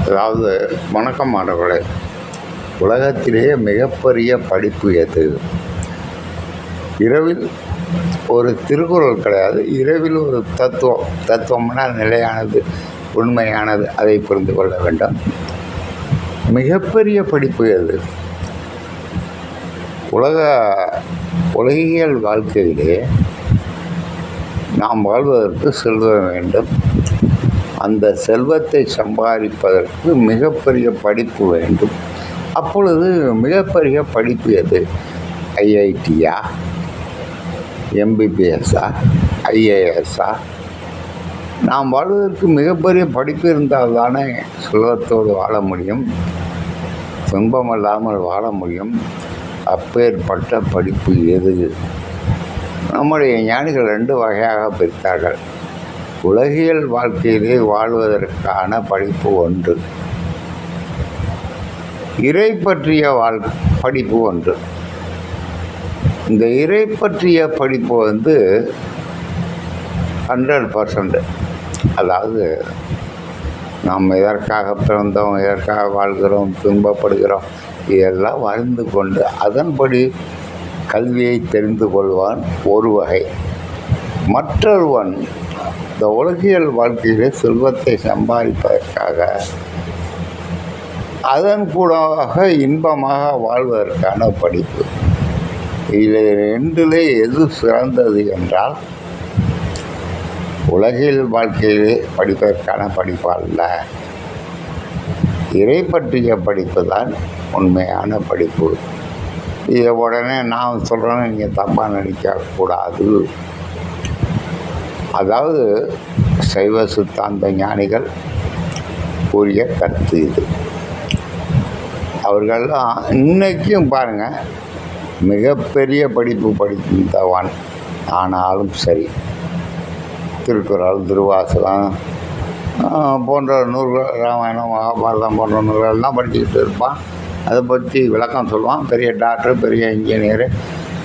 அதாவது வணக்கம் மாணவர்களே. உலகத்திலேயே மிகப்பெரிய படிப்பு எது? இரவில் ஒரு திருக்குறள் கிடையாது. இரவில் ஒரு தத்துவம்னா நிலையானது, உண்மையானது, அதை புரிந்து கொள்ள வேண்டும். மிகப்பெரிய படிப்பு எது? உலகியல் வாழ்க்கையிலே நாம் வாழ்வதற்கு செல்வம் வேண்டும். அந்த செல்வத்தை சம்பாதிப்பதற்கு மிகப்பெரிய படிப்பு வேண்டும். அப்பொழுது மிகப்பெரிய படிப்பு எது? ஐஐடியா, எம்பிபிஎஸ்ஸா, ஐஏஎஸ்ஸா? நாம் வாழ்வதற்கு மிகப்பெரிய படிப்பு இருந்தால் தானே செல்வத்தோடு வாழ முடியும், துன்பம் இல்லாமல் வாழ முடியும். அப்பேற்பட்ட படிப்பு எது? நம்முடைய ஞானிகள் 2 வகையாக பிரித்தார்கள். உலகியல் வாழ்க்கையிலே வாழ்வதற்கான படிப்பு ஒன்று, இறை பற்றிய படிப்பு ஒன்று. இந்த இறை பற்றிய படிப்பு 100%. அதாவது நாம் எதற்காக பிறந்தோம், எதற்காக வாழ்கிறோம், துன்பப்படுகிறோம், இதெல்லாம் அறிந்து கொண்டு அதன்படி கல்வியை தெரிந்து கொள்வான் ஒரு வகை. மற்றொருவன் இந்த உலகியல் வாழ்க்கையிலே செல்வத்தை சம்பாதிப்பதற்காக அதன் கூடமாக இன்பமாக வாழ்வதற்கான படிப்பு. இதில் 2 எது சிறந்தது என்றால், உலகியல் வாழ்க்கையிலே படிப்பதற்கான படிப்பு அல்ல, இறை பற்றிய படிப்பு தான் உண்மையான படிப்பு. இதை உடனே நான் சொல்கிறேன்னு நீங்கள் தப்பாக நினைக்கக்கூடாது. அதாவது சைவ சித்தாந்த ஞானிகள் கூறிய கருத்து இது. அவர்கள்லாம் இன்றைக்கும் பாருங்கள், மிகப்பெரிய படிப்பு படித்தவன் ஆனாலும் சரி, திருக்குறள், திருவாசகம் போன்ற நூல்கள், ராமாயணம், மகாபாரதம் போன்ற நூல்கள்லாம் படிச்சுக்கிட்டு இருப்பான். அதை பற்றி விளக்கம் சொல்லுவான். பெரிய டாக்டர், பெரிய இன்ஜினியரு,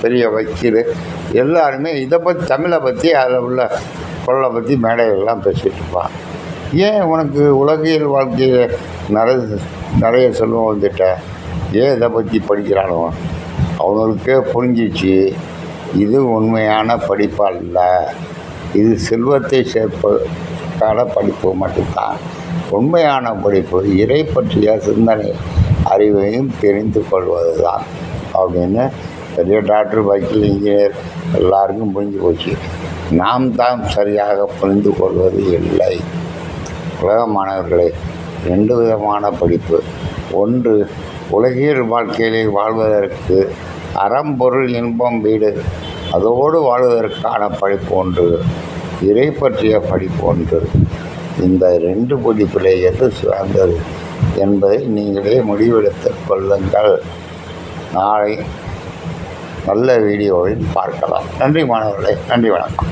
பெரிய வக்கீல் எல்லாருமே இதை பற்றி, தமிழை பற்றி, அதில் உள்ள பொருளை பற்றி மேடைகள்லாம் பேசிகிட்டு இருப்பான். ஏன் உனக்கு உலகியல் வாழ்க்கையில் நிறைய செல்வம் வந்துட்ட, ஏன் இதை பற்றி படிக்கிறானோ? அவனுக்கே புரிஞ்சிச்சு, இது உண்மையான படிப்பு அல்ல, இது செல்வத்தை சேர்ப்பதற்கான படிப்பு மட்டும்தான் உண்மையான படிப்பு. இறை பற்றிய சிந்தனை அறிவையும் தெரிந்து கொள்வது தான் அப்படின்னு பெரிய டாக்டர், வக்கீல், இன்ஜினியர் எல்லாருக்கும் புரிஞ்சு போச்சு. நாம் தான் சரியாக புரிந்து கொள்வது இல்லை. உலக மாணவர்களே, 2 விதமான படிப்பு. ஒன்று, உலகியல் வாழ்க்கையிலே வாழ்வதற்கு அறம்பொருள் இன்பம் வீடு, அதோடு வாழ்வதற்கான படிப்பு ஒன்று, இறை பற்றிய படிப்பு ஒன்று. இந்த 2 படிப்பிலே எது சிறந்தது என்பதை நீங்களே முடிவெடுத்து கொள்ளுங்கள். நாளை நல்ல வீடியோவில் பார்க்கலாம். நன்றி மாணவர்களே, நன்றி, வணக்கம்.